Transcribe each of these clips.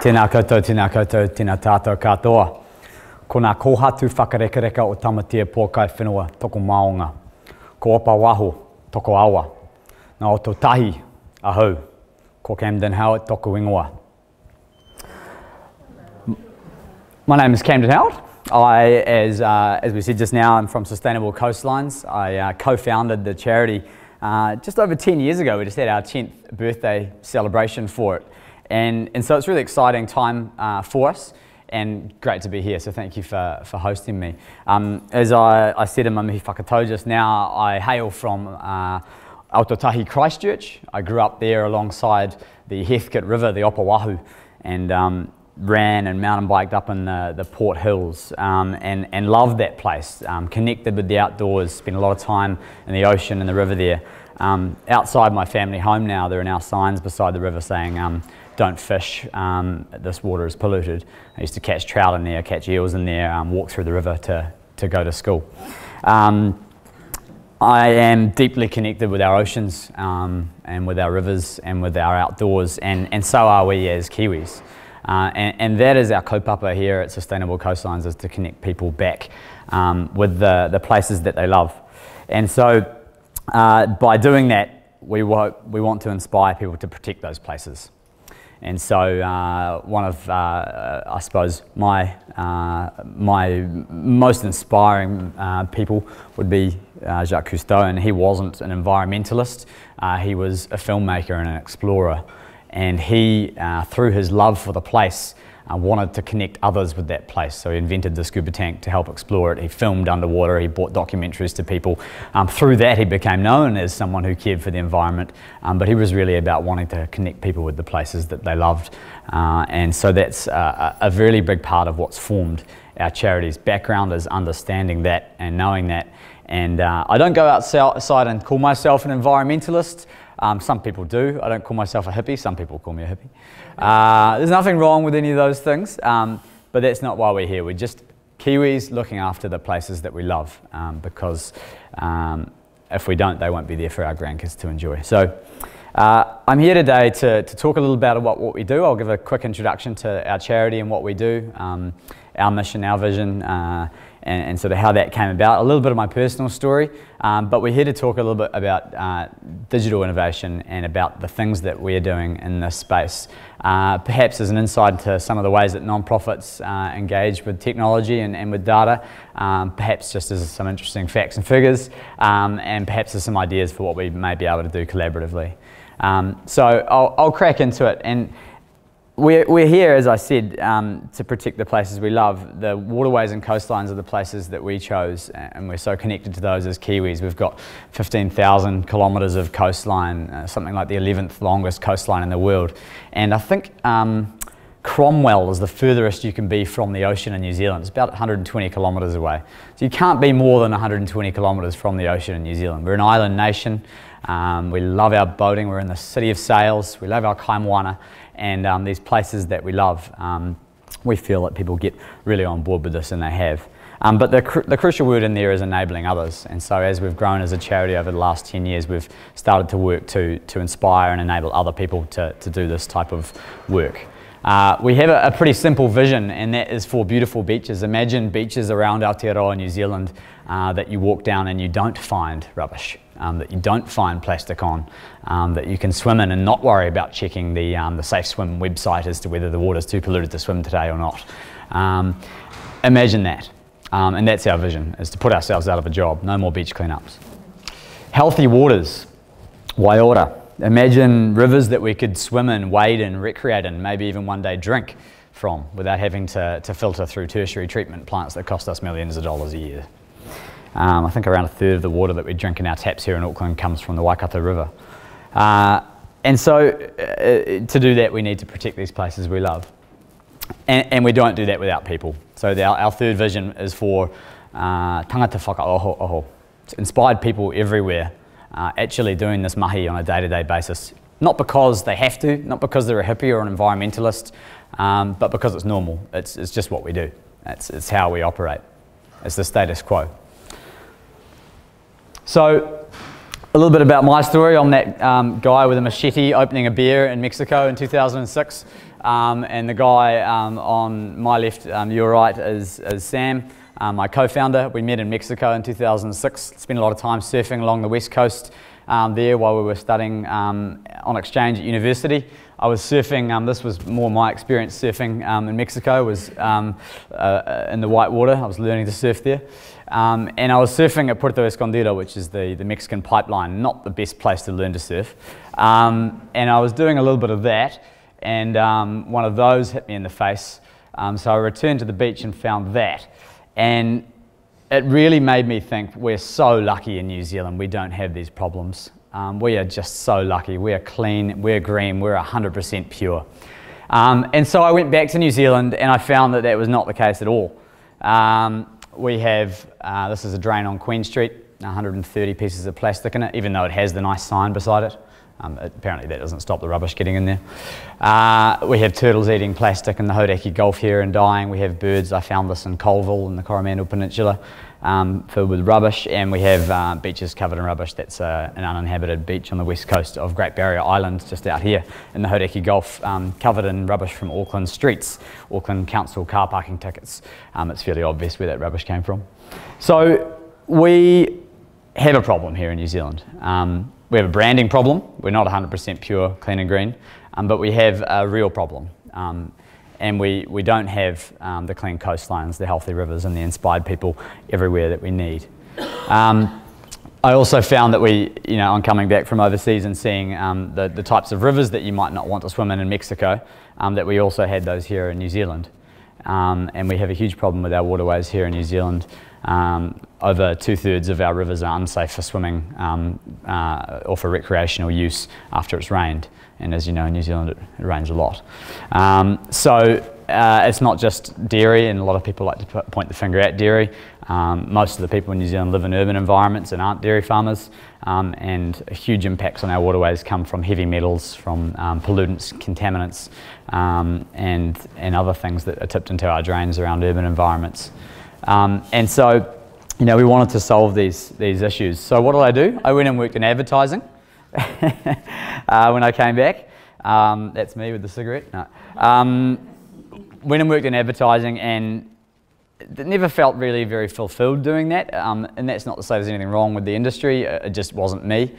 Tēnā koutou, tēnā tātou katoa. Ko ngā kōhatu whakarekareka o tamatia pōkai whenua toko maonga. Ko opa waho, toko awa. Nā o tō tahi, ahau. Ko Camden Howard, toko ingoa. My name is Camden Howard. I, as we said just now, I'm from Sustainable Coastlines. I co-founded the charity just over 10 years ago. We just had our 10th birthday celebration for it. And so it's a really exciting time for us and great to be here, so thank you for hosting me. As I said in my mihi whakatau just now, I hail from Aotearoa, Christchurch. I grew up there alongside the Heathcote River, the Opa and ran and mountain biked up in the Port Hills and loved that place, connected with the outdoors, spent a lot of time in the ocean and the river there. Outside my family home now, there are now signs beside the river saying, don't fish, this water is polluted. I used to catch trout in there, catch eels in there, walk through the river to go to school. I am deeply connected with our oceans and with our rivers and with our outdoors, and so are we as Kiwis. And that is our kaupapa here at Sustainable Coastlines, is to connect people back with the places that they love. And so by doing that, we want to inspire people to protect those places. And so one of, I suppose, my most inspiring people would be Jacques Cousteau, and he wasn't an environmentalist, he was a filmmaker and an explorer. And he, through his love for the place, wanted to connect others with that place. So he invented the scuba tank to help explore it. He filmed underwater, he brought documentaries to people. Through that he became known as someone who cared for the environment, but he was really about wanting to connect people with the places that they loved. And so that's a really big part of what's formed our charity's background, is understanding that and knowing that. And I don't go outside and call myself an environmentalist. Some people do. I don't call myself a hippie. Some people call me a hippie. There's nothing wrong with any of those things, but that's not why we're here. We're just Kiwis looking after the places that we love, because if we don't, they won't be there for our grandkids to enjoy. So I'm here today to talk a little about what we do. I'll give a quick introduction to our charity and what we do, our mission, our vision, and sort of how that came about, a little bit of my personal story, but we're here to talk a little bit about digital innovation and about the things that we're doing in this space. Perhaps as an insight into some of the ways that non-profits engage with technology and with data, perhaps just as some interesting facts and figures, and perhaps as some ideas for what we may be able to do collaboratively. So I'll crack into it. And we're here, as I said, to protect the places we love. The waterways and coastlines are the places that we chose, and we're so connected to those as Kiwis. We've got 15,000 kilometres of coastline, something like the 11th longest coastline in the world. And I think Cromwell is the furthest you can be from the ocean in New Zealand. It's about 120 kilometres away. So you can't be more than 120 kilometres from the ocean in New Zealand. We're an island nation. We love our boating. We're in the city of sails. We love our kaimoana. And these places that we love, we feel that people get really on board with this, and they have. But the crucial word in there is enabling others. And so as we've grown as a charity over the last 10 years, we've started to work to inspire and enable other people to do this type of work. We have a pretty simple vision, and that is for beautiful beaches. Imagine beaches around Aotearoa, New Zealand, that you walk down and you don't find rubbish, that you don't find plastic on, that you can swim in and not worry about checking the Safe Swim website as to whether the water's too polluted to swim today or not. Imagine that, and that's our vision, is to put ourselves out of a job. No more beach cleanups. Healthy waters, waiora. Imagine rivers that we could swim in, wade in, recreate in, maybe even one day drink from, without having to filter through tertiary treatment plants that cost us millions of dollars a year. I think around a third of the water that we drink in our taps here in Auckland comes from the Waikato River. And so to do that, we need to protect these places we love. And we don't do that without people. So our third vision is for tangata whakaoho, inspired people everywhere actually doing this mahi on a day-to-day basis. Not because they have to, not because they're a hippie or an environmentalist, but because it's normal. It's just what we do. It's how we operate. It's the status quo. So A little bit about my story. I'm that guy with a machete opening a beer in Mexico in 2006. And the guy on my left, your right, is Sam, my co-founder. We met in Mexico in 2006. Spent a lot of time surfing along the west coast there while we were studying on exchange at university. I was surfing, this was more my experience surfing in Mexico, was in the white water. I was learning to surf there. And I was surfing at Puerto Escondido, which is the Mexican pipeline, not the best place to learn to surf. And I was doing a little bit of that, and one of those hit me in the face. So I returned to the beach and found that. And it really made me think, we're so lucky in New Zealand, we don't have these problems. We are just so lucky. We are clean, we're green, we're 100% pure. And so I went back to New Zealand and I found that that was not the case at all. We have, this is a drain on Queen Street, 130 pieces of plastic in it, even though it has the nice sign beside it. Apparently that doesn't stop the rubbish getting in there. We have turtles eating plastic in the Hauraki Gulf here and dying. We have birds, I found this in Colville in the Coromandel Peninsula, filled with rubbish, and we have beaches covered in rubbish. That's an uninhabited beach on the west coast of Great Barrier Island, just out here in the Hauraki Gulf, covered in rubbish from Auckland streets, Auckland Council car parking tickets. It's fairly obvious where that rubbish came from. So we have a problem here in New Zealand. We have a branding problem. We're not 100% pure, clean and green, but we have a real problem. And we don't have the clean coastlines, the healthy rivers and the inspired people everywhere that we need. I also found that on coming back from overseas and seeing the types of rivers that you might not want to swim in Mexico, that we also had those here in New Zealand. And we have a huge problem with our waterways here in New Zealand. Over 2/3 of our rivers are unsafe for swimming or for recreational use after it's rained. And as you know, in New Zealand it rains a lot. So it's not just dairy, and a lot of people like to point the finger at dairy. Most of the people in New Zealand live in urban environments and aren't dairy farmers, and huge impacts on our waterways come from heavy metals, from pollutants, contaminants, and other things that are tipped into our drains around urban environments. And so, we wanted to solve these issues. So what did I do? I went and worked in advertising when I came back. That's me with the cigarette. No. Went and worked in advertising, and never felt really very fulfilled doing that. And that's not to say there's anything wrong with the industry. It just wasn't me.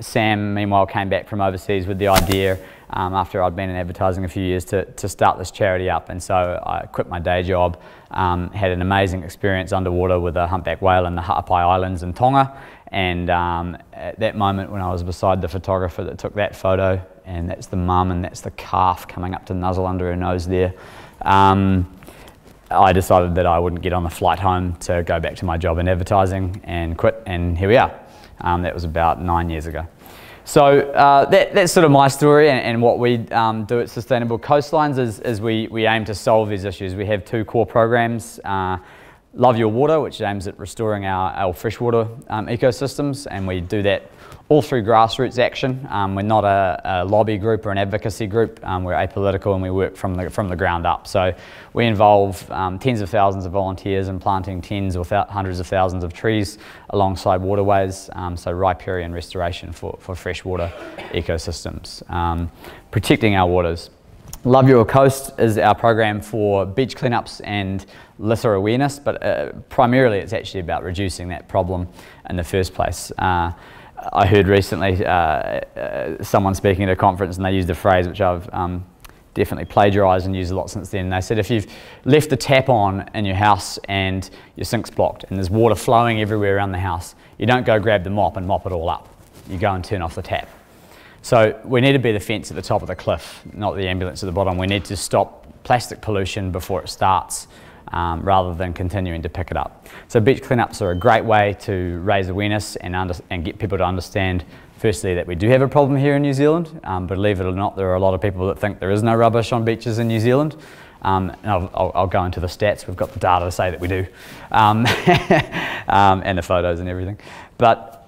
Sam, meanwhile, came back from overseas with the idea, after I'd been in advertising a few years, to start this charity up. And so I quit my day job, had an amazing experience underwater with a humpback whale in the Ha'apai Islands in Tonga. And at that moment when I was beside the photographer that took that photo, and that's the mum and that's the calf coming up to nuzzle under her nose there, I decided that I wouldn't get on the flight home to go back to my job in advertising, and quit, and here we are. That was about 9 years ago. So that's sort of my story, and what we do at Sustainable Coastlines is we aim to solve these issues. We have 2 core programs. Love Your Water, which aims at restoring our freshwater ecosystems, and we do that all through grassroots action. We're not a lobby group or an advocacy group. We're apolitical, and we work from the ground up. So we involve tens of thousands of volunteers in planting tens or hundreds of thousands of trees alongside waterways, so riparian restoration for freshwater ecosystems, protecting our waters. Love Your Coast is our program for beach cleanups and litter awareness, but primarily it's actually about reducing that problem in the first place. I heard recently someone speaking at a conference, and they used a phrase which I've definitely plagiarised and used a lot since then. They said, if you've left the tap on in your house and your sink's blocked and there's water flowing everywhere around the house, you don't go grab the mop and mop it all up. You go and turn off the tap. So we need to be the fence at the top of the cliff, not the ambulance at the bottom. We need to stop plastic pollution before it starts, rather than continuing to pick it up. So beach cleanups are a great way to raise awareness and get people to understand, firstly, that we do have a problem here in New Zealand. Believe it or not, there are a lot of people that think there is no rubbish on beaches in New Zealand. And I'll go into the stats. We've got the data to say that we do, and the photos and everything. But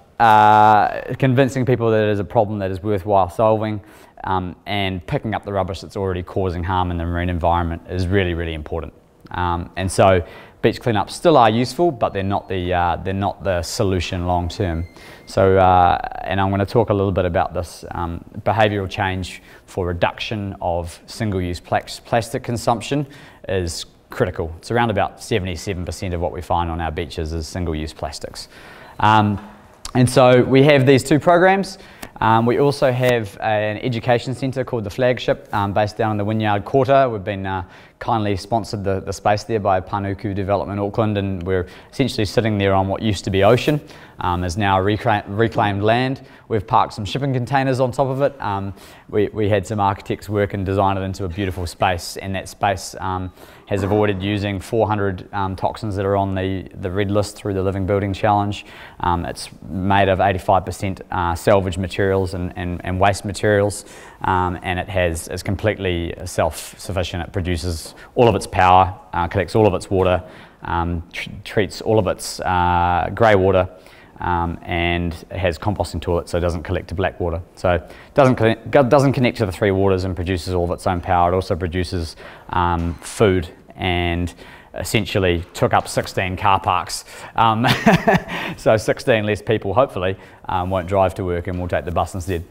convincing people that it is a problem that is worthwhile solving, and picking up the rubbish that's already causing harm in the marine environment is really, really important. And so beach cleanups still are useful, but they're not the solution long term. So, and I'm going to talk a little bit about this behavioural change for reduction of single-use plastic consumption is critical. It's around about 77% of what we find on our beaches is single-use plastics. And so we have these two programs. We also have an education centre called The Flagship, based down in the Wynyard Quarter. We've been kindly sponsored the space there by Panuku Development Auckland, and we're essentially sitting there on what used to be ocean, is now reclaimed land. We've parked some shipping containers on top of it. We had some architects work and design it into a beautiful space, and that space has avoided using 400 toxins that are on the red list through the Living Building Challenge. It's made of 85% salvage materials and waste materials, and it's completely self-sufficient. It produces all of its power, collects all of its water, treats all of its grey water, and it has composting toilets, so it doesn't collect to black water. So it doesn't connect to the three waters and produces all of its own power. It also produces food, and essentially took up 16 car parks. So 16 less people, hopefully, won't drive to work and will take the bus instead.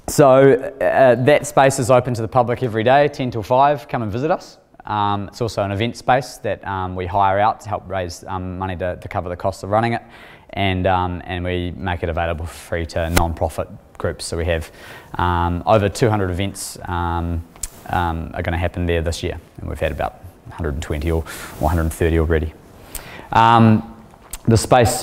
So that space is open to the public every day, 10 till 5, come and visit us. It's also an event space that we hire out to help raise money to cover the cost of running it, and we make it available for free to non-profit groups. So we have over 200 events are going to happen there this year, and we've had about 120 or 130 already. The space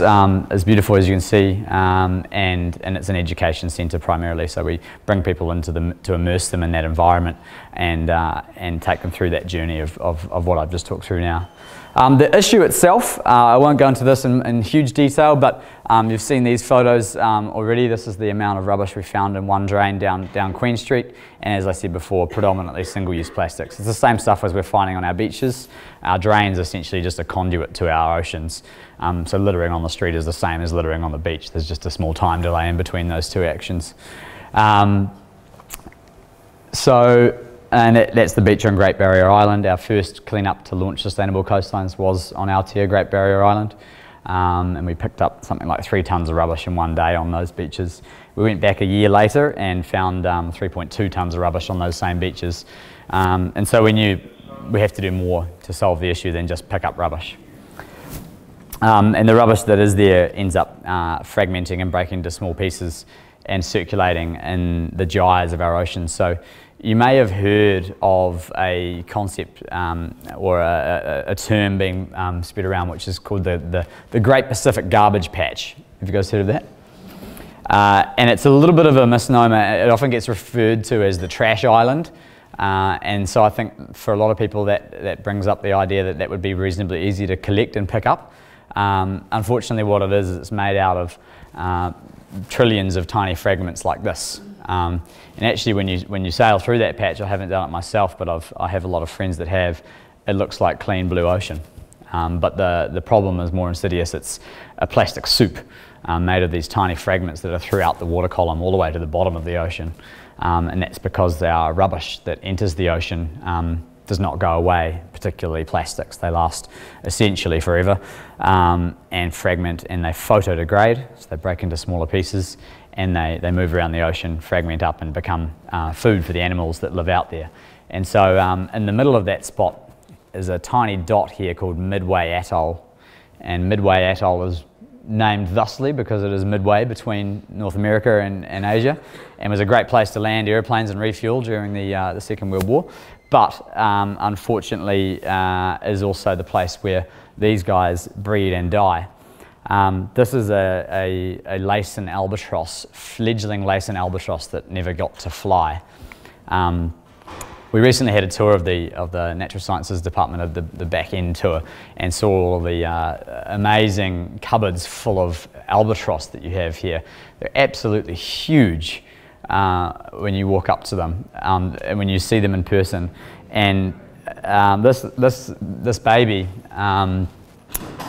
is beautiful, as you can see, and it's an education centre primarily, so we bring people into to immerse them in that environment and take them through that journey of what I've just talked through now. The issue itself, I won't go into this in huge detail, but you've seen these photos already. This is the amount of rubbish we found in one drain down Queen Street, and as I said before, predominantly single-use plastics. It's the same stuff as we're finding on our beaches. Our drain's essentially just a conduit to our oceans. So littering on the street is the same as littering on the beach. There's just a small time delay in between those two actions. And that's the beach on Great Barrier Island. Our first clean-up to launch Sustainable Coastlines was on Aotearoa, Great Barrier Island. And we picked up something like 3 tonnes of rubbish in one day on those beaches. We went back a year later and found 3.2 tonnes of rubbish on those same beaches. And so we knew we have to do more to solve the issue than just pick up rubbish. And the rubbish that is there ends up fragmenting and breaking into small pieces and circulating in the gyres of our oceans. So you may have heard of a concept or a term being spread around, which is called the Great Pacific Garbage Patch. Have you guys heard of that? And it's a little bit of a misnomer. It often gets referred to as the trash island. And so I think for a lot of people that brings up the idea that would be reasonably easy to collect and pick up. Unfortunately, what it is it's made out of trillions of tiny fragments like this. And actually, when you sail through that patch, I haven't done it myself, but I have a lot of friends that have. It looks like clean blue ocean. But the problem is more insidious. It's a plastic soup made of these tiny fragments that are throughout the water column all the way to the bottom of the ocean. And that's because our rubbish that enters the ocean does not go away, particularly plastics. They last essentially forever and fragment, and they photodegrade, so they break into smaller pieces, and they move around the ocean, fragment up, and become food for the animals that live out there. And so in the middle of that spot is a tiny dot here called Midway Atoll, and Midway Atoll is named thusly because it is midway between North America and Asia, and was a great place to land airplanes and refuel during the Second World War. But unfortunately is also the place where these guys breed and die. This is a Laysan albatross, fledgling Laysan albatross that never got to fly. We recently had a tour of the Natural Sciences Department of the back end tour, and saw all of the amazing cupboards full of albatross that you have here. They're absolutely huge when you walk up to them and when you see them in person. And this baby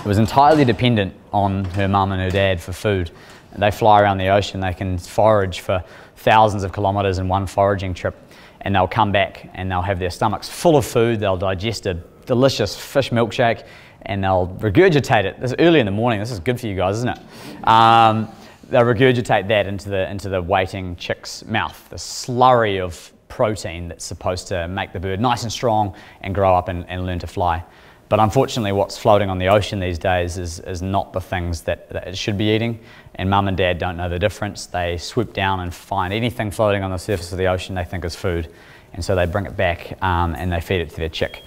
was entirely dependent on her mum and her dad for food. They fly around the ocean. They can forage for thousands of kilometres in one foraging trip, and they'll come back and they'll have their stomachs full of food. They'll digest a delicious fish milkshake, and they'll regurgitate it. This is early in the morning. This is good for you guys, isn't it? They'll regurgitate that into the waiting chick's mouth, the slurry of protein that's supposed to make the bird nice and strong and grow up and learn to fly. But unfortunately, what's floating on the ocean these days is not the things that it should be eating, and mum and dad don't know the difference. They swoop down and find anything floating on the surface of the ocean they think is food, and so they bring it back and they feed it to their chick.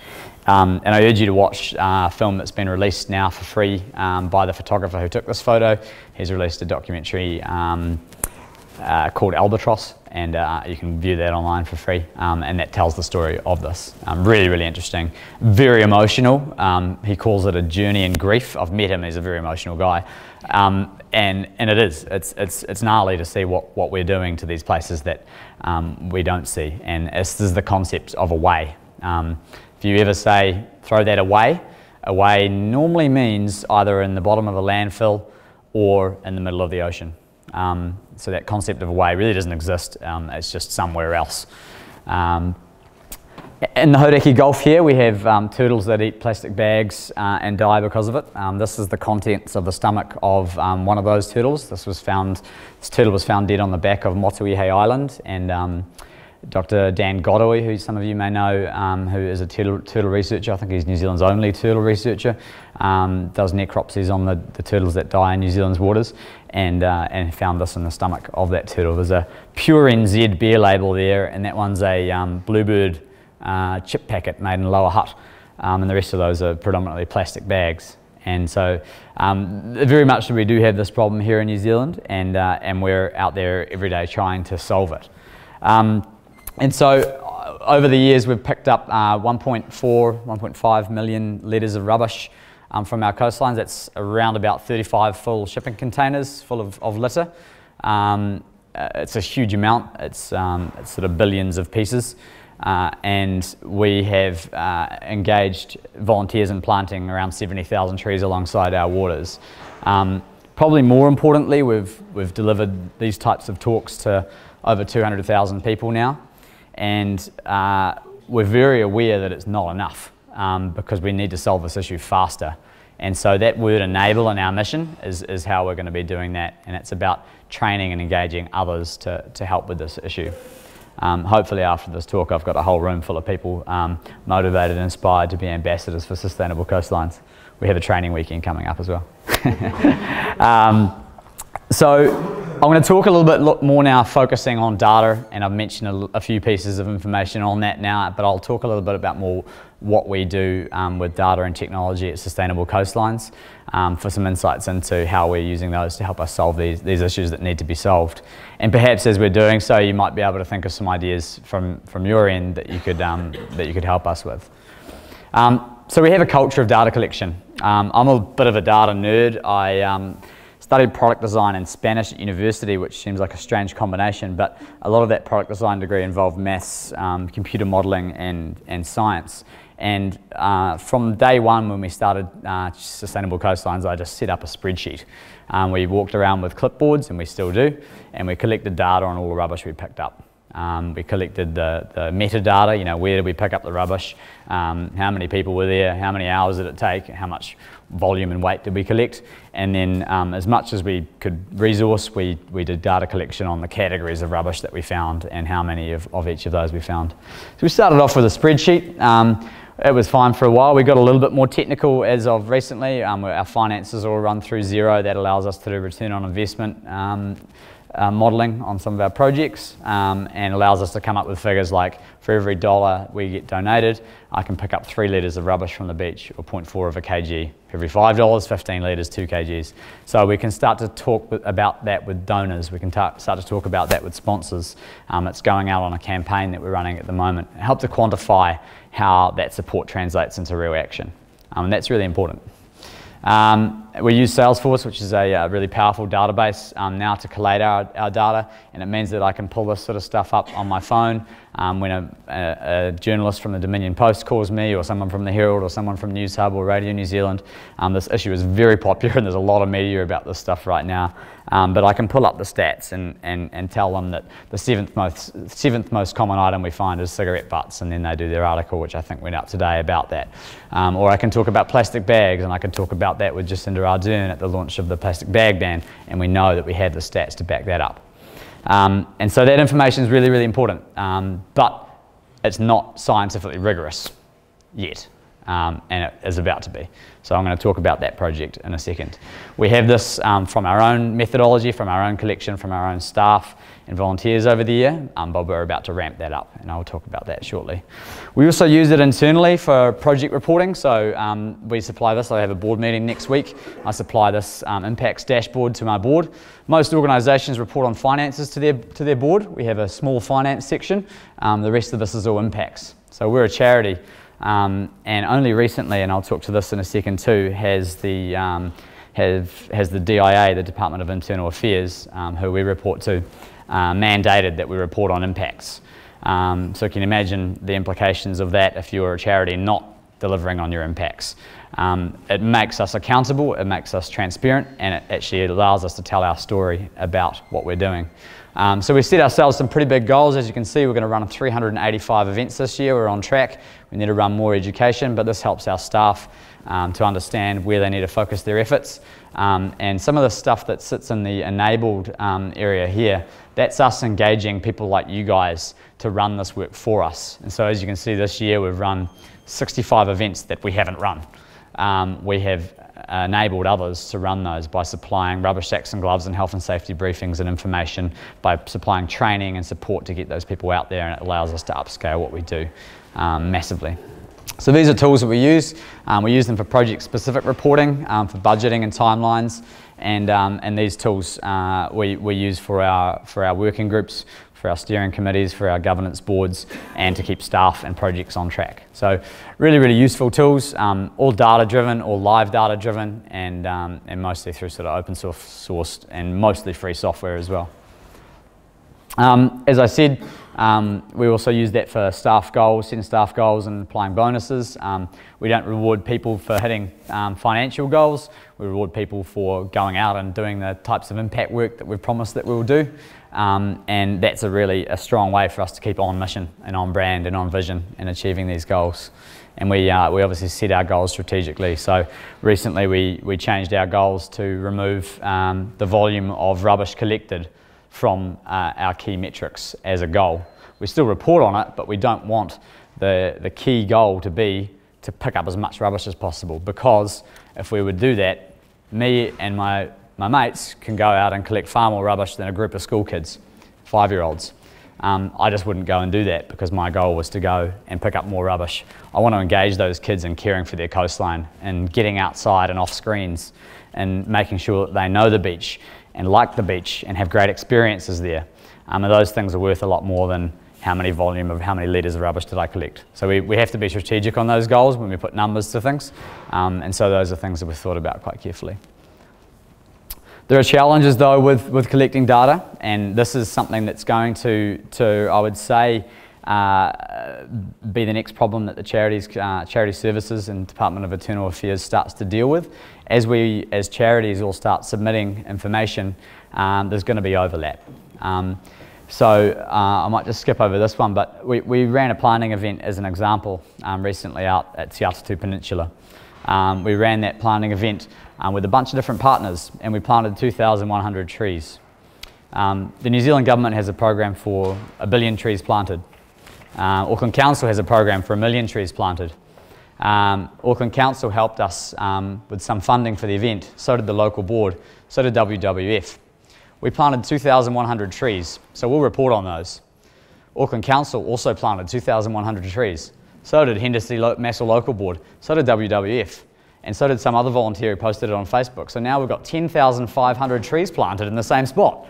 And I urge you to watch a film that's been released now for free by the photographer who took this photo. He's released a documentary called Albatross, and you can view that online for free, and that tells the story of this. Really, really interesting, very emotional. He calls it a journey in grief. I've met him, he's a very emotional guy, and it is, it's gnarly to see what we're doing to these places that we don't see, and this is the concept of away. If you ever say, throw that away, away normally means either in the bottom of a landfill or in the middle of the ocean. So that concept of away really doesn't exist, it's just somewhere else. In the Hauraki Gulf here we have turtles that eat plastic bags and die because of it. This is the contents of the stomach of one of those turtles. This turtle was found dead on the back of Motuihe Island, and Dr. Dan Godoy, who some of you may know, who is a turtle researcher, I think he's New Zealand's only turtle researcher, does necropsies on the turtles that die in New Zealand's waters, and found this in the stomach of that turtle. There's a pure NZ beer label there, and that one's a Bluebird chip packet made in Lower Hutt, and the rest of those are predominantly plastic bags. And so very much we do have this problem here in New Zealand, and we're out there every day trying to solve it. And so over the years we've picked up 1.5 million litres of rubbish from our coastlines. That's around about 35 full shipping containers full of litter. It's a huge amount. It's sort of billions of pieces. And we have engaged volunteers in planting around 70,000 trees alongside our waters. Probably more importantly, we've delivered these types of talks to over 200,000 people now, and we're very aware that it's not enough because we need to solve this issue faster. And so that word enable in our mission is how we're going to be doing that, and it's about training and engaging others to help with this issue. Hopefully after this talk I've got a whole room full of people motivated and inspired to be ambassadors for Sustainable Coastlines. We have a training weekend coming up as well. So I'm going to talk a little bit more now focusing on data, and I've mentioned a few pieces of information on that now, but I'll talk a little bit about more what we do with data and technology at Sustainable Coastlines for some insights into how we're using those to help us solve these issues that need to be solved. And perhaps as we're doing so, you might be able to think of some ideas from your end that you could help us with. So we have a culture of data collection. I'm a bit of a data nerd. I studied product design in Spanish at university, which seems like a strange combination, but a lot of that product design degree involved maths, computer modelling and science. And from day one when we started Sustainable Coastlines, I just set up a spreadsheet. We walked around with clipboards, and we still do, and we collected data on all the rubbish we picked up. We collected the metadata, you know, where did we pick up the rubbish, how many people were there, how many hours did it take, how much volume and weight did we collect, and then as much as we could resource, we did data collection on the categories of rubbish that we found and how many of each of those we found. So we started off with a spreadsheet. It was fine for a while. We got a little bit more technical as of recently. Our finances all run through Xero. That allows us to do return on investment modelling on some of our projects, and allows us to come up with figures like for every $1 we get donated, I can pick up 3 litres of rubbish from the beach, or 0.4 of a kg. For every $5, 15 litres, 2 kgs. So we can start to talk about that with donors. We can start to talk about that with sponsors. It's going out on a campaign that we're running at the moment. Help to quantify how that support translates into real action. And that's really important. We use Salesforce, which is a really powerful database now to collate our data, and it means that I can pull this sort of stuff up on my phone when a journalist from the Dominion Post calls me, or someone from the Herald, or someone from News Hub or Radio New Zealand. This issue is very popular and there's a lot of media about this stuff right now. But I can pull up the stats and tell them that the seventh most common item we find is cigarette butts, and then they do their article, which I think went out today, about that. Or I can talk about plastic bags, and I can talk about that with Jacinda Ardern at the launch of the plastic bag ban, and we know that we have the stats to back that up. And so that information is really, really important, but it's not scientifically rigorous yet, and it is about to be. So I'm going to talk about that project in a second. We have this from our own methodology, from our own collection, from our own staff and volunteers over the year, but we're about to ramp that up, and I'll talk about that shortly. We also use it internally for project reporting, so we supply this. I have a board meeting next week. I supply this impacts dashboard to my board. Most organisations report on finances to their board. We have a small finance section. The rest of this is all impacts. So we're a charity, and only recently, and I'll talk to this in a second too, has the DIA, the Department of Internal Affairs, who we report to, mandated that we report on impacts. So you can imagine the implications of that if you're a charity not delivering on your impacts. It makes us accountable, it makes us transparent, and it actually allows us to tell our story about what we're doing. So we set ourselves some pretty big goals. As you can see, we're going to run 385 events this year. We're on track. We need to run more education, but this helps our staff to understand where they need to focus their efforts. And some of the stuff that sits in the enabled area here, that's us engaging people like you guys to run this work for us. And so as you can see, this year we've run 65 events that we haven't run. We have enabled others to run those by supplying rubbish sacks and gloves and health and safety briefings and information, by supplying training and support to get those people out there, and it allows us to upscale what we do massively. So these are tools that we use. We use them for project-specific reporting, for budgeting and timelines, and these tools we use for our working groups, for our steering committees, for our governance boards, and to keep staff and projects on track. So really, really useful tools, all data-driven, all live data-driven, and mostly through sort of open source and mostly free software as well. As I said, we also use that for staff goals, setting staff goals and applying bonuses. We don't reward people for hitting financial goals. We reward people for going out and doing the types of impact work that we've promised that we will do. And that's a strong way for us to keep on mission and on brand and on vision in achieving these goals. And we obviously set our goals strategically. So recently we changed our goals to remove the volume of rubbish collected from our key metrics as a goal. We still report on it, but we don't want the key goal to be to pick up as much rubbish as possible, because if we would do that, me and my mates can go out and collect far more rubbish than a group of school kids, 5-year-olds. I just wouldn't go and do that, because my goal was to go and pick up more rubbish. I want to engage those kids in caring for their coastline and getting outside and off screens and making sure that they know the beach and like the beach and have great experiences there. And those things are worth a lot more than how many litres of rubbish did I collect. So we have to be strategic on those goals when we put numbers to things. And so those are things that we've thought about quite carefully. There are challenges though with collecting data, and this is something that's going to I would say, be the next problem that the charity services and Department of Internal Affairs starts to deal with. As we, as charities, all start submitting information, there's going to be overlap. So I might just skip over this one, but we ran a planting event as an example recently out at Te Atatu Peninsula. We ran that planting event with a bunch of different partners, and we planted 2,100 trees. The New Zealand government has a program for 1 billion trees planted. Auckland Council has a program for 1 million trees planted. Auckland Council helped us with some funding for the event, so did the local board, so did WWF. We planted 2,100 trees, so we'll report on those. Auckland Council also planted 2,100 trees, so did Henderson Massel Local Board, so did WWF, and so did some other volunteer who posted it on Facebook. So now we've got 10,500 trees planted in the same spot.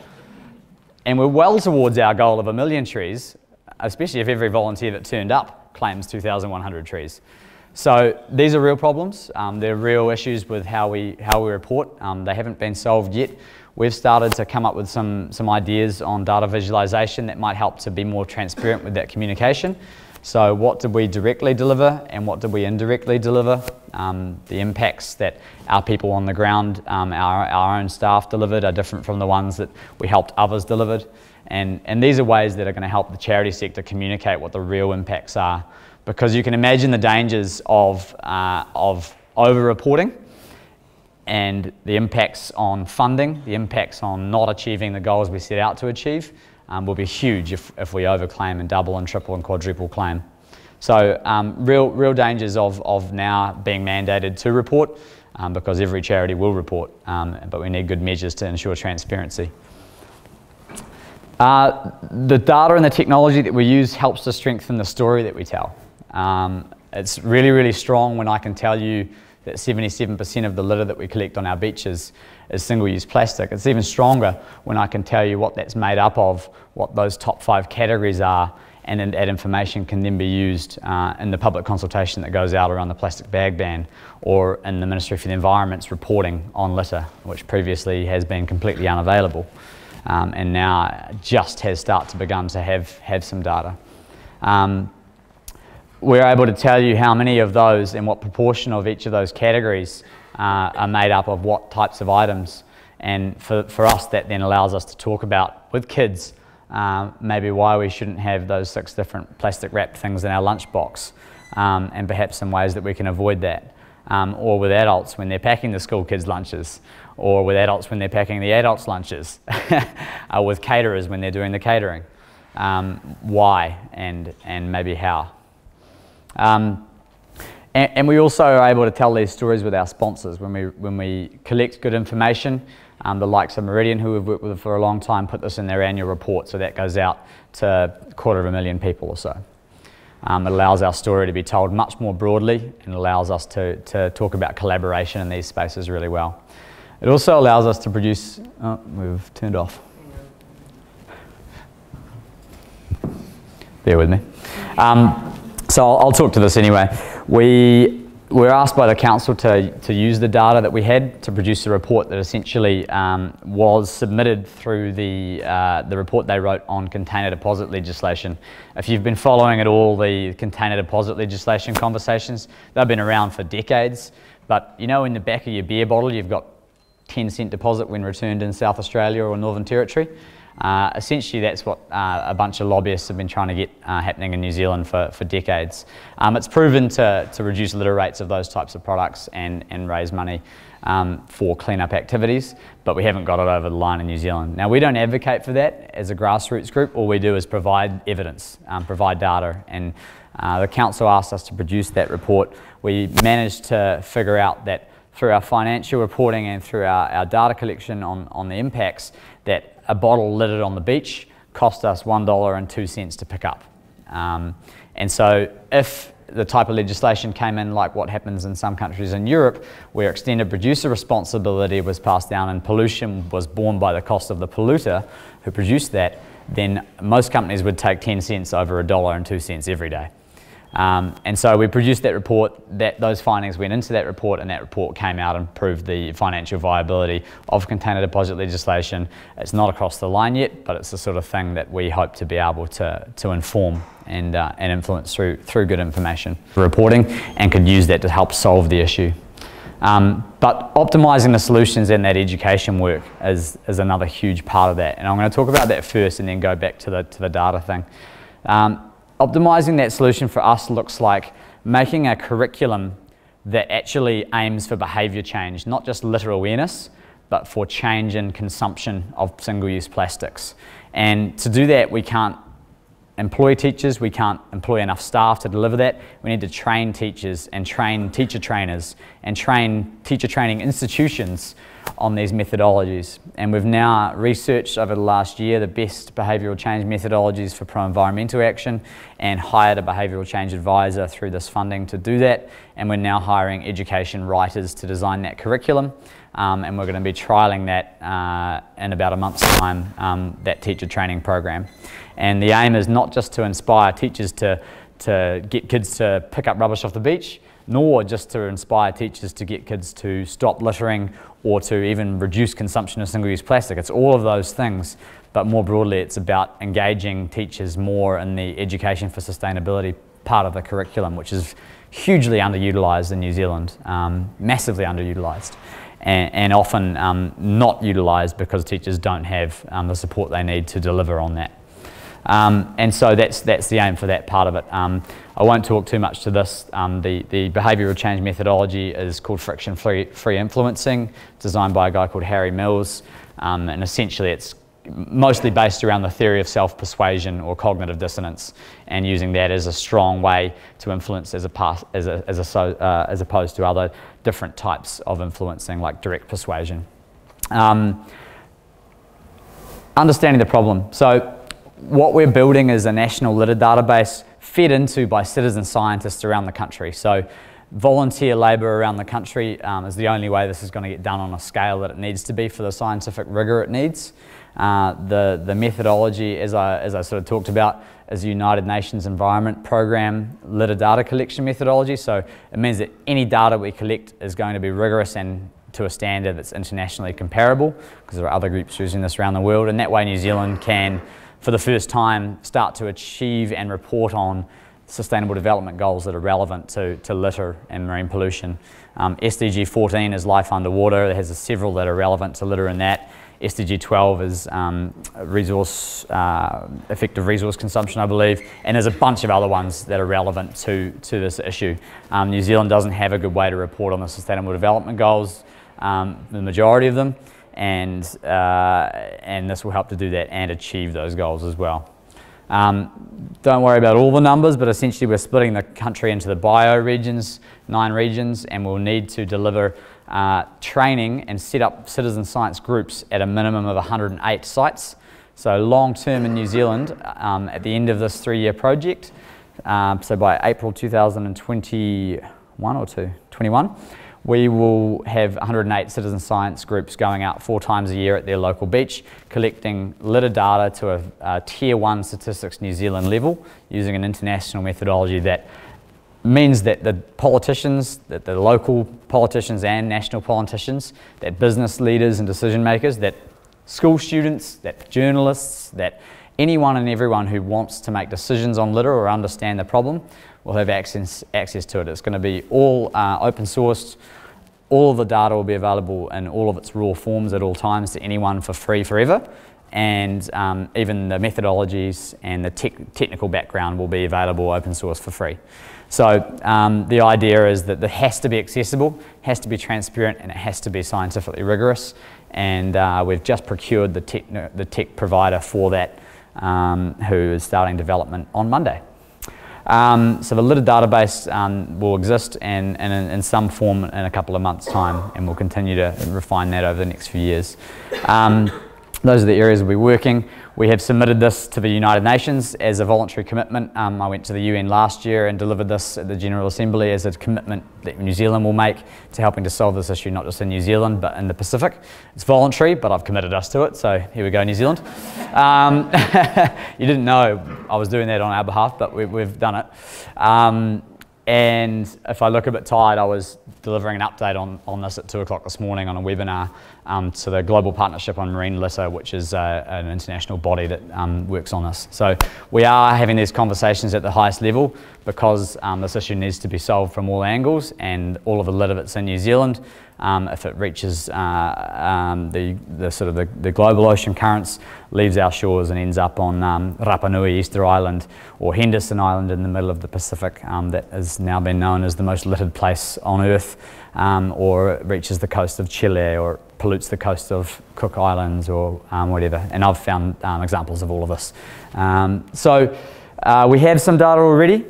And we're well towards our goal of 1 million trees, especially if every volunteer that turned up claims 2,100 trees. So these are real problems. There are real issues with how we report. They haven't been solved yet. We've started to come up with some ideas on data visualization that might help to be more transparent with that communication. So what did we directly deliver and what did we indirectly deliver? The impacts that our people on the ground, our own staff delivered are different from the ones that we helped others delivered. And these are ways that are going to help the charity sector communicate what the real impacts are. Because you can imagine the dangers of over-reporting and the impacts on funding, the impacts on not achieving the goals we set out to achieve will be huge if we overclaim and double and triple and quadruple claim. So real dangers of now being mandated to report because every charity will report, but we need good measures to ensure transparency. The data and the technology that we use helps to strengthen the story that we tell. It's really, really strong when I can tell you that 77% of the litter that we collect on our beaches is single-use plastic. It's even stronger when I can tell you what that's made up of, what those top 5 categories are, and then that information can then be used in the public consultation that goes out around the plastic bag ban, or in the Ministry for the Environment's reporting on litter, which previously has been completely unavailable, and now just has begun to have some data. We're able to tell you how many of those and what proportion of each of those categories are made up of what types of items. And for us, that then allows us to talk about, with kids, maybe why we shouldn't have those 6 different plastic wrapped things in our lunchbox, and perhaps some ways that we can avoid that. Or with adults when they're packing the school kids' lunches, or with adults when they're packing the adults' lunches, or with caterers when they're doing the catering. Why and maybe how. And we also are able to tell these stories with our sponsors when we collect good information. The likes of Meridian, who we've worked with for a long time, put this in their annual report, so that goes out to 250,000 people or so. It allows our story to be told much more broadly and allows us to talk about collaboration in these spaces really well. It also allows us to produce, oh, we've turned off. Bear with me. So I'll talk to this anyway. We were asked by the council to use the data that we had to produce a report that essentially was submitted through the report they wrote on container deposit legislation. If you've been following at all the container deposit legislation conversations, they've been around for decades. But you know, in the back of your beer bottle, you've got 10-cent deposit when returned in South Australia or Northern Territory. Essentially, that's what a bunch of lobbyists have been trying to get happening in New Zealand for decades. It's proven to reduce litter rates of those types of products and raise money for clean-up activities, but we haven't got it over the line in New Zealand. Now, we don't advocate for that as a grassroots group. All we do is provide evidence, provide data, and the council asked us to produce that report. We managed to figure out that through our financial reporting and through our data collection on the impacts, that a bottle littered on the beach cost us $1.02 to pick up. And so if the type of legislation came in like what happens in some countries in Europe, where extended producer responsibility was passed down and pollution was borne by the cost of the polluter who produced that, then most companies would take 10 cents over $1.02 every day. And so we produced that report, those findings went into that report, and that report came out and proved the financial viability of container deposit legislation. It's not across the line yet, but it's the sort of thing that we hope to be able to inform and influence through good information reporting, and could use that to help solve the issue. But optimising the solutions and that education work is another huge part of that, and I'm going to talk about that first and then go back to the data thing. Optimising that solution for us looks like making a curriculum that actually aims for behaviour change, not just litter awareness, but for change in consumption of single-use plastics. And to do that, we can't employ teachers, we can't employ enough staff to deliver that. We need to train teachers and train teacher trainers and train teacher training institutions on these methodologies. And we've now researched over the last year the best behavioural change methodologies for pro-environmental action and hired a behavioural change advisor through this funding to do that. And we're now hiring education writers to design that curriculum. And we're going to be trialling that in about a month's time, that teacher training program. And the aim is not just to inspire teachers to get kids to pick up rubbish off the beach, nor just to inspire teachers to get kids to stop littering or to even reduce consumption of single-use plastic. It's all of those things, but more broadly it's about engaging teachers more in the education for sustainability part of the curriculum, which is hugely underutilised in New Zealand, massively underutilised. And often not utilised because teachers don't have the support they need to deliver on that. And so that's the aim for that part of it. I won't talk too much to this. The behavioural change methodology is called friction-free influencing, designed by a guy called Harry Mills, and essentially it's mostly based around the theory of self-persuasion or cognitive dissonance, and using that as a strong way to influence as opposed to other different types of influencing like direct persuasion. Understanding the problem. So what we're building is a national litter database fed into by citizen scientists around the country. So volunteer labour around the country is the only way this is going to get done on a scale that it needs to be for the scientific rigour it needs. The methodology, as I sort of talked about, is the United Nations Environment Programme litter data collection methodology. So it means that any data we collect is going to be rigorous and to a standard that's internationally comparable, because there are other groups using this around the world, and that way New Zealand can, for the first time, start to achieve and report on sustainable development goals that are relevant to litter and marine pollution. SDG 14 is life underwater. It has several that are relevant to litter in that. SDG 12 is effective resource consumption, I believe, and there's a bunch of other ones that are relevant to this issue. New Zealand doesn't have a good way to report on the sustainable development goals, the majority of them, and this will help to do that and achieve those goals as well. Don't worry about all the numbers, but essentially we're splitting the country into the bio-regions, 9 regions, and we'll need to deliver training and set up citizen science groups at a minimum of 108 sites. So long term in New Zealand, at the end of this 3-year project, so by April 2021 or 21, we will have 108 citizen science groups going out 4 times a year at their local beach, collecting litter data to a Tier 1 Statistics New Zealand level using an international methodology that means that the politicians, that the local politicians and national politicians, that business leaders and decision makers, that school students, that journalists, that anyone and everyone who wants to make decisions on litter or understand the problem will have access to it. It's going to be all open sourced. All of the data will be available in all of its raw forms at all times to anyone for free forever. And even the methodologies and the technical background will be available open source for free. So the idea is that it has to be accessible, has to be transparent, and it has to be scientifically rigorous. And we've just procured the tech provider for that, who is starting development on Monday. So the litter database will exist in some form in a couple of months' time, and we'll continue to refine that over the next few years. Those are the areas we'll be working. We have submitted this to the United Nations as a voluntary commitment. I went to the UN last year and delivered this at the General Assembly as a commitment that New Zealand will make to helping to solve this issue, not just in New Zealand, but in the Pacific. It's voluntary, but I've committed us to it, so here we go, New Zealand. You didn't know I was doing that on our behalf, but we've done it. And if I look a bit tired, I was delivering an update on this at 2 o'clock this morning on a webinar to the Global Partnership on Marine Litter, which is an international body that works on this. So we are having these conversations at the highest level because this issue needs to be solved from all angles, and all of the litter that's in New Zealand, if it reaches the global ocean currents, leaves our shores and ends up on Rapa Nui, Easter Island, or Henderson Island in the middle of the Pacific, that has now been known as the most littered place on Earth, or it reaches the coast of Chile, or pollutes the coast of Cook Islands, or whatever. And I've found examples of all of this. We have some data already.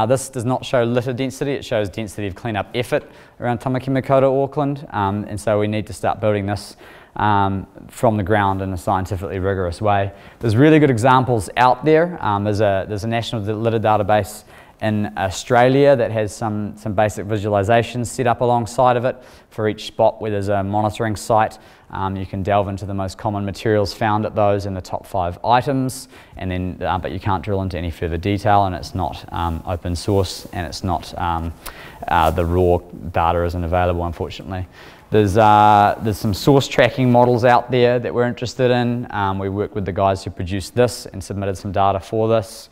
This does not show litter density, it shows density of cleanup effort around Tamaki Makaurau, Auckland, and so we need to start building this from the ground in a scientifically rigorous way. There's really good examples out there. There's a national litter database in Australia that has some basic visualizations set up alongside of it for each spot where there's a monitoring site. You can delve into the most common materials found at those and the top 5 items, and then but you can't drill into any further detail, and it's not open source, and it's not the raw data isn't available, unfortunately. There's some source tracking models out there that we're interested in. We worked with the guys who produced this and submitted some data for this.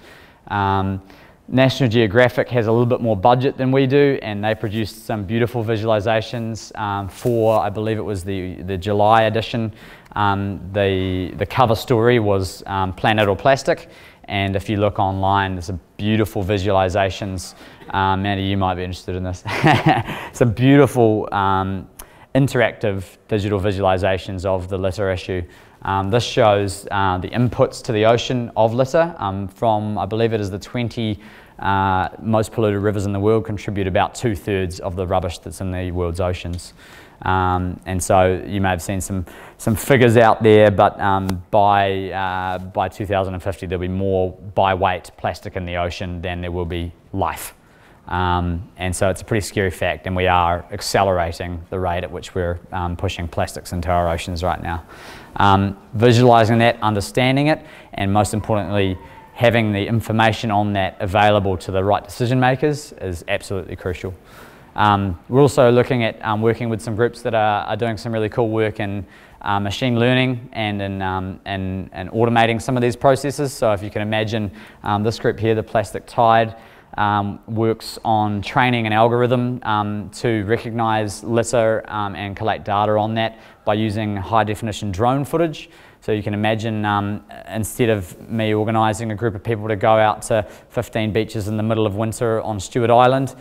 National Geographic has a little bit more budget than we do, and they produced some beautiful visualizations for, I believe it was the July edition. The cover story was Planet or Plastic, and if you look online, there's some beautiful visualizations. Mandy, you might be interested in this. Some beautiful interactive digital visualizations of the litter issue. This shows the inputs to the ocean of litter from, I believe it is the 20 most polluted rivers in the world contribute about 2/3 of the rubbish that's in the world's oceans. And so you may have seen some figures out there, but by 2050 there'll be more by weight plastic in the ocean than there will be life. And so it's a pretty scary fact, and we are accelerating the rate at which we're pushing plastics into our oceans right now. Visualizing that, understanding it, and most importantly, having the information on that available to the right decision makers is absolutely crucial. We're also looking at working with some groups that are doing some really cool work in machine learning and in automating some of these processes. So if you can imagine this group here, the Plastic Tide, works on training an algorithm to recognize litter and collect data on that by using high definition drone footage. So you can imagine instead of me organising a group of people to go out to 15 beaches in the middle of winter on Stewart Island,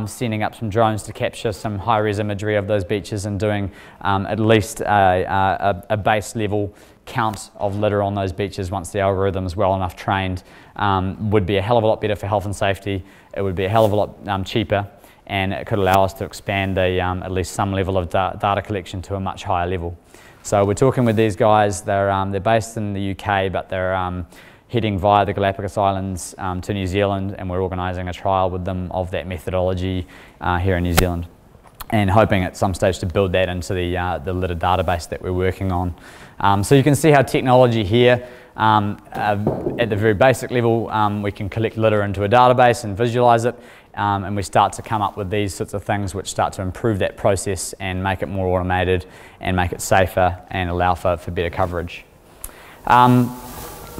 sending up some drones to capture some high-res imagery of those beaches and doing at least a base level count of litter on those beaches once the algorithm is well enough trained would be a hell of a lot better for health and safety. It would be a hell of a lot cheaper, and it could allow us to expand the, at least some level of data collection to a much higher level. So we're talking with these guys. They're based in the UK, but they're heading via the Galapagos Islands to New Zealand, and we're organising a trial with them of that methodology here in New Zealand, and hoping at some stage to build that into the litter database that we're working on. So you can see how technology here, at the very basic level, we can collect litter into a database and visualise it, and we start to come up with these sorts of things which start to improve that process and make it more automated and make it safer and allow for better coverage.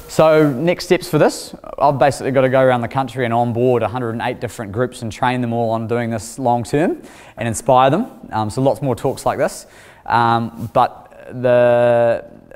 So next steps for this, I've basically got to go around the country and onboard 108 different groups and train them all on doing this long term and inspire them. So lots more talks like this, but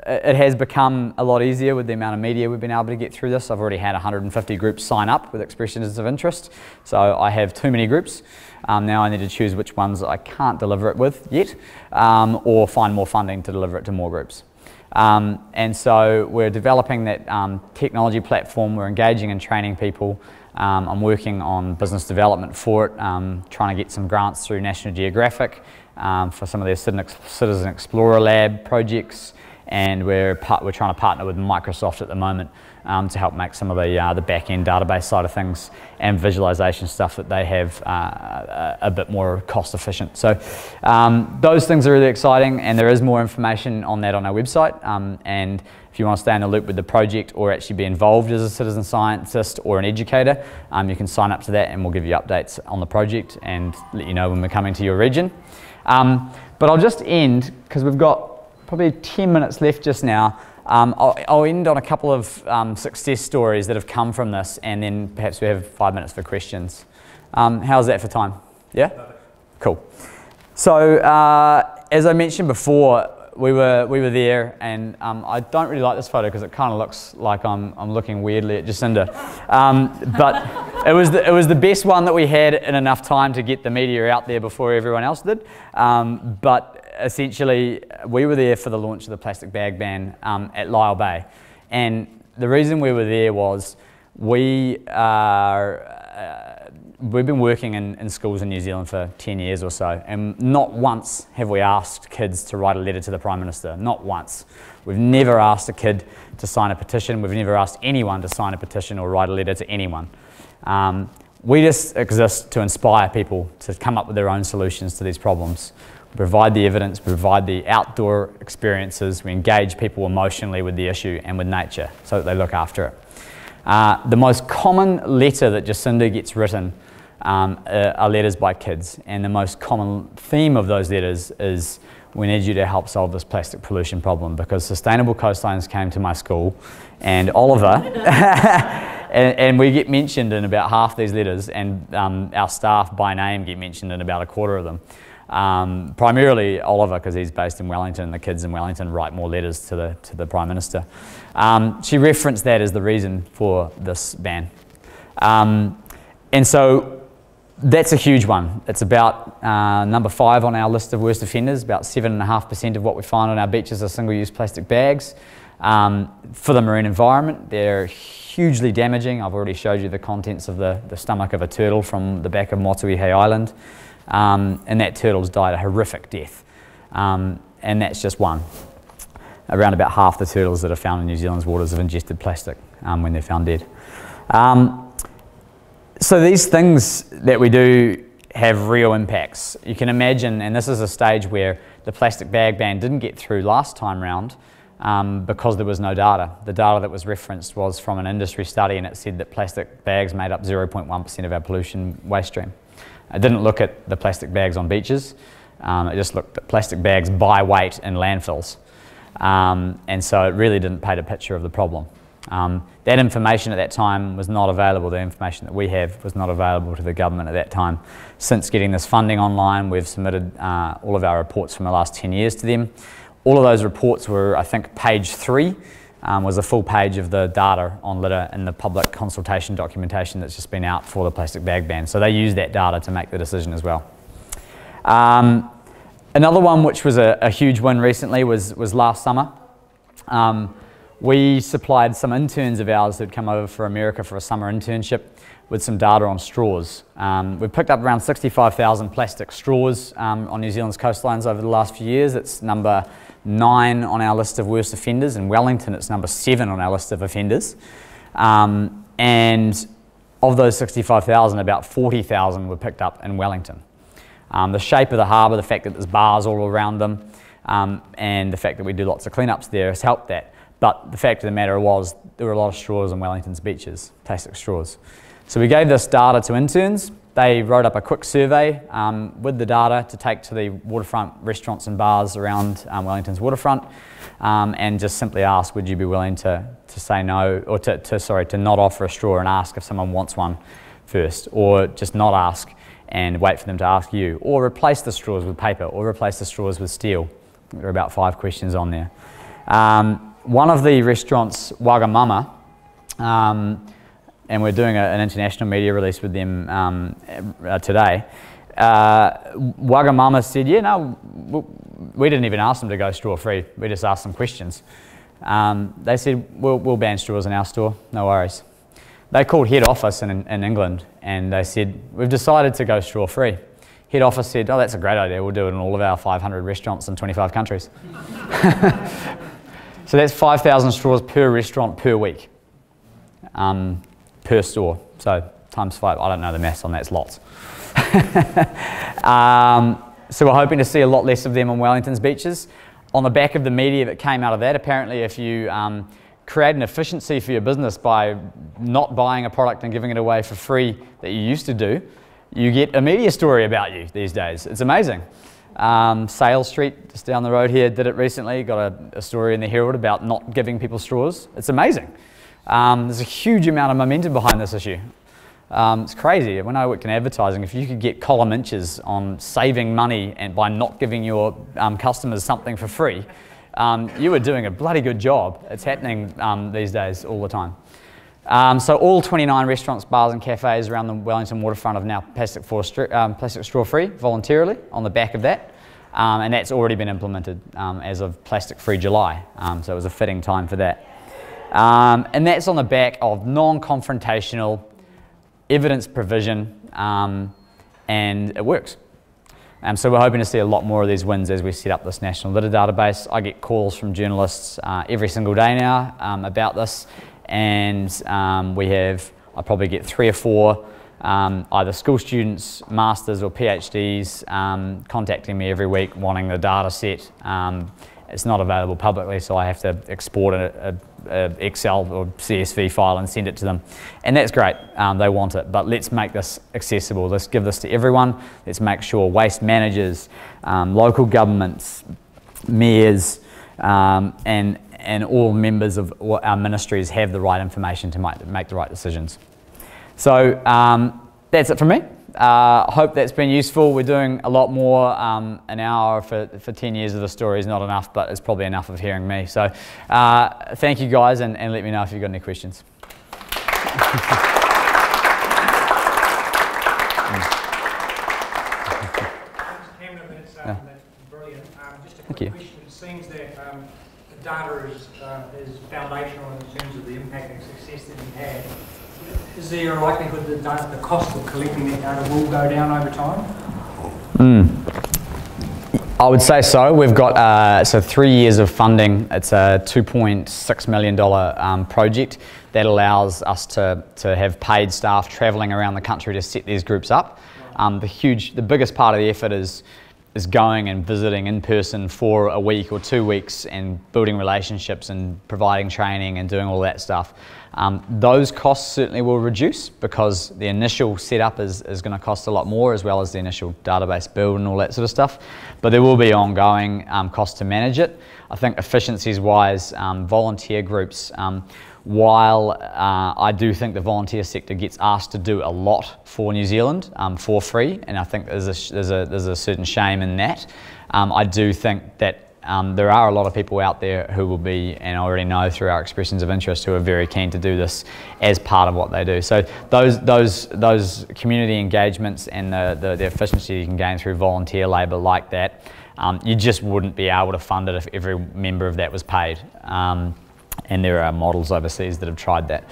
it has become a lot easier with the amount of media we've been able to get through this. I've already had 150 groups sign up with expressions of interest, so I have too many groups. Now I need to choose which ones I can't deliver it with yet, or find more funding to deliver it to more groups. And so we're developing that technology platform. We're engaging and training people. I'm working on business development for it, trying to get some grants through National Geographic for some of their Citizen Explorer Lab projects, and we're trying to partner with Microsoft at the moment to help make some of the back-end database side of things and visualization stuff that they have a bit more cost efficient. So those things are really exciting, and there is more information on that on our website, and if you want to stay in the loop with the project or actually be involved as a citizen scientist or an educator, you can sign up to that, and we'll give you updates on the project and let you know when we're coming to your region. But I'll just end, because we've got probably 10 minutes left just now. I'll end on a couple of success stories that have come from this, and then perhaps we have 5 minutes for questions. How's that for time? Yeah? Cool. So as I mentioned before, we were there, and I don't really like this photo because it kind of looks like I'm looking weirdly at Jacinda. But it was the best one that we had in enough time to get the media out there before everyone else did. But essentially, we were there for the launch of the plastic bag ban at Lyell Bay, and the reason we were there was we've been working in schools in New Zealand for 10 years or so, and not once have we asked kids to write a letter to the Prime Minister, not once. We've never asked a kid to sign a petition, we've never asked anyone to sign a petition or write a letter to anyone. We just exist to inspire people to come up with their own solutions to these problems. We provide the evidence, we provide the outdoor experiences, we engage people emotionally with the issue and with nature so that they look after it. The most common letter that Jacinda gets written are letters by kids, and the most common theme of those letters is, we need you to help solve this plastic pollution problem, because Sustainable Coastlines came to my school, and Oliver, and we get mentioned in about half these letters, and our staff by name get mentioned in about a quarter of them. Primarily Oliver, because he's based in Wellington, and the kids in Wellington write more letters to the Prime Minister. She referenced that as the reason for this ban. And so that's a huge one. It's about number 5 on our list of worst offenders. About 7.5% of what we find on our beaches are single-use plastic bags. For the marine environment, they're hugely damaging. I've already showed you the contents of the stomach of a turtle from the back of Motuihe Island. And that turtle's died a horrific death. And that's just one. Around about half the turtles that are found in New Zealand's waters have ingested plastic when they're found dead. So these things that we do have real impacts. You can imagine, and this is a stage where the plastic bag ban didn't get through last time round because there was no data. The data that was referenced was from an industry study, and it said that plastic bags made up 0.1% of our pollution waste stream. It didn't look at the plastic bags on beaches. It just looked at plastic bags by weight in landfills. And so it really didn't paint a picture of the problem. That information at that time was not available. The information that we have was not available to the government at that time. Since getting this funding online, we've submitted all of our reports from the last 10 years to them. All of those reports were, I think, page 3 was a full page of the data on litter in the public consultation documentation that's just been out for the plastic bag ban. So they used that data to make the decision as well. Another one which was a huge win recently was last summer. We supplied some interns of ours who'd come over for America for a summer internship with some data on straws. We've picked up around 65,000 plastic straws on New Zealand's coastlines over the last few years. It's number 9 on our list of worst offenders. In Wellington, it's number 7 on our list of offenders. And of those 65,000, about 40,000 were picked up in Wellington. The shape of the harbour, the fact that there's bars all around them, and the fact that we do lots of cleanups there has helped that. But the fact of the matter was, there were a lot of straws on Wellington's beaches, plastic straws. So we gave this data to interns. They wrote up a quick survey with the data to take to the waterfront restaurants and bars around Wellington's waterfront, and just simply asked, would you be willing to say no, or to not offer a straw and ask if someone wants one first, or just not ask and wait for them to ask you, or replace the straws with paper, or replace the straws with steel. There are about 5 questions on there. One of the restaurants, Wagamama, and we're doing an international media release with them today, Wagamama said, yeah, no, we didn't even ask them to go straw-free, we just asked them questions. They said, we'll ban straws in our store, no worries. They called head office in England, and they said, we've decided to go straw-free. Head office said, oh, that's a great idea, we'll do it in all of our 500 restaurants in 25 countries. So that's 5,000 straws per restaurant per week, per store. So times 5, I don't know the maths on that, it's lots. So we're hoping to see a lot less of them on Wellington's beaches. On the back of the media that came out of that, apparently if you create an efficiency for your business by not buying a product and giving it away for free that you used to do, you get a media story about you these days. It's amazing. Sale Street, just down the road here, did it recently, got a story in the Herald about not giving people straws. It's amazing. There's a huge amount of momentum behind this issue. It's crazy. When I worked in advertising, if you could get column inches on saving money and by not giving your customers something for free, you were doing a bloody good job. It's happening these days all the time. So all 29 restaurants, bars and cafes around the Wellington waterfront have now plastic straw-free voluntarily on the back of that. And that's already been implemented as of Plastic-Free July. So it was a fitting time for that. And that's on the back of non-confrontational evidence provision, and it works. So we're hoping to see a lot more of these wins as we set up this national litter database. I get calls from journalists every single day now about this, and I probably get 3 or 4 either school students, masters or PhDs contacting me every week wanting the data set. It's not available publicly, so I have to export a Excel or CSV file and send it to them. And that's great, they want it, but let's make this accessible. Let's give this to everyone. Let's make sure waste managers, local governments, mayors, and all members of our ministries have the right information to make the right decisions. So that's it from me. Hope that's been useful. We're doing a lot more. An hour for 10 years of the story is not enough, but it's probably enough of hearing me. So thank you guys, and let me know if you've got any questions. Camden, that's brilliant. Just a quick question. It seems that the data is foundational in terms of the impact and success that you've had. Is there a likelihood that the cost of collecting that data will go down over time? I would say so. We've got 3 years of funding. It's a $2.6 million project that allows us to have paid staff travelling around the country to set these groups up. The biggest part of the effort is going and visiting in person for a week or 2 weeks and building relationships and providing training and doing all that stuff. Those costs certainly will reduce because the initial setup is going to cost a lot more, as well as the initial database build and all that sort of stuff. But there will be ongoing costs to manage it. I think efficiencies wise, volunteer groups, while I do think the volunteer sector gets asked to do a lot for New Zealand for free, and I think there's a certain shame in that. I do think that there are a lot of people out there who will be, and I already know through our expressions of interest, who are very keen to do this as part of what they do. So those community engagements and the efficiency you can gain through volunteer labour like that, you just wouldn't be able to fund it if every member of that was paid. And there are models overseas that have tried that.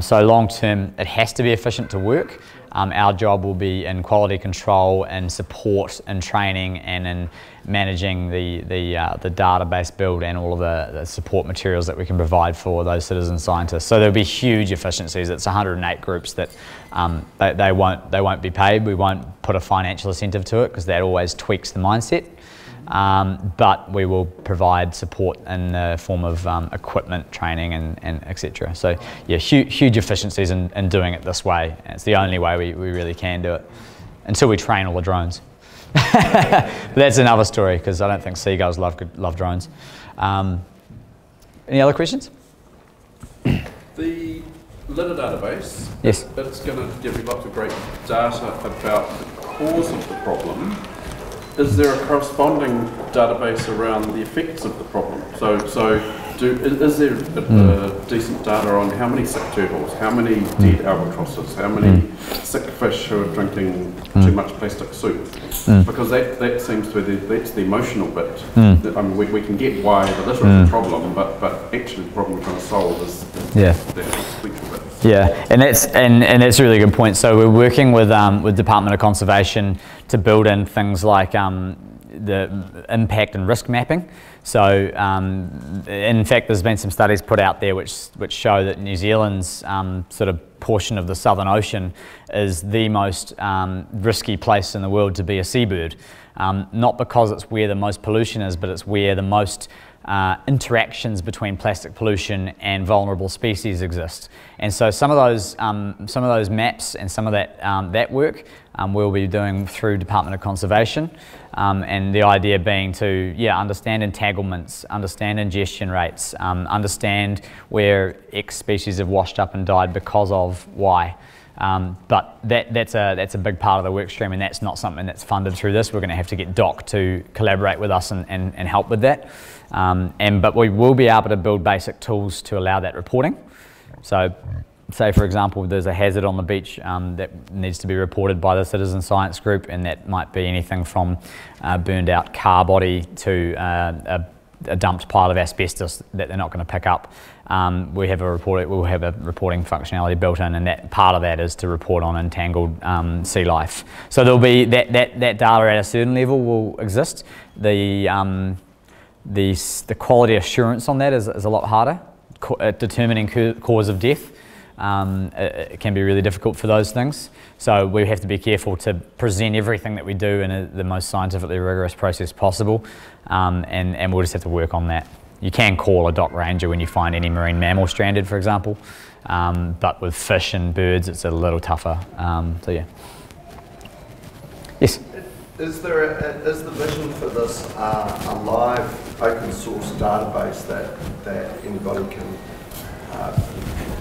So long term, it has to be efficient to work. Our job will be in quality control and support and training and in managing the database build and all of the support materials that we can provide for those citizen scientists. So there'll be huge efficiencies. It's 108 groups that they won't be paid. We won't put a financial incentive to it because that always tweaks the mindset. But we will provide support in the form of equipment, training and etc. So yeah, huge efficiencies in doing it this way. And it's the only way we really can do it, until we train all the drones. But that's another story, because I don't think seagulls love drones. Any other questions? The litter database, yes, it's going to give you lots of great data about the cause of the problem. Is there a corresponding database around the effects of the problem? Is there decent data on how many sick turtles, how many dead albatrosses, how many sick fish who are drinking too much plastic soup? Because that seems to be that's the emotional bit. I mean, we can get why the litter is a problem, but actually the problem we're trying to solve is that sequential bit. Yeah, and that's a really good point. So we're working with Department of Conservation to build in things like the impact and risk mapping. So in fact, there's been some studies put out there which show that New Zealand's sort of portion of the Southern Ocean is the most risky place in the world to be a seabird. Not because it's where the most pollution is, but it's where the most interactions between plastic pollution and vulnerable species exist. And so some of those maps and some of that work we'll be doing through Department of Conservation, and the idea being to understand entanglements, understand ingestion rates, understand where X species have washed up and died because of Y. But that's a big part of the work stream, and that's not something that's funded through this. We're going to have to get DOC to collaborate with us and help with that. But we will be able to build basic tools to allow that reporting. So say, for example, there's a hazard on the beach that needs to be reported by the citizen science group, and that might be anything from burned out car body to a dumped pile of asbestos that they're not going to pick up. We'll have a reporting functionality built in, and that part of that is to report on entangled sea life. So there'll be that data at a certain level will exist. The quality assurance on that is a lot harder. Determining cause of death it can be really difficult for those things. So we have to be careful to present everything that we do in the most scientifically rigorous process possible, and we'll just have to work on that. You can call a dock ranger when you find any marine mammal stranded, for example, but with fish and birds it's a little tougher. So yeah. Yes? Is the vision for this a live open source database that anybody can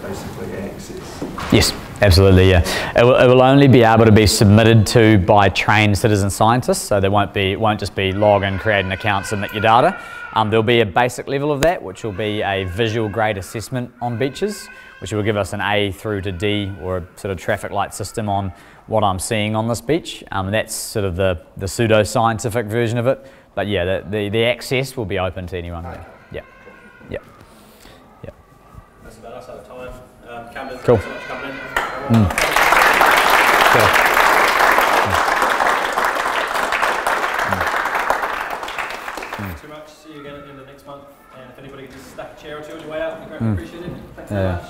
basically access? Yes, absolutely, yeah. It will only be able to be submitted to by trained citizen scientists, so it won't just be log in, create an account, submit your data. There'll be a basic level of that, which will be a visual grade assessment on beaches, which will give us an A through to D, or a sort of traffic light system on what I'm seeing on this beach. That's sort of the pseudo-scientific version of it. But yeah, the access will be open to anyone. Okay. Yeah, yeah, yeah. That's about us out of time. Camden, cool. thanks so much for coming in. Cool. Too much. See you again at the end of next month. And if anybody could just stack a chair or two on your way out, it'd be greatly appreciated. Thanks very much.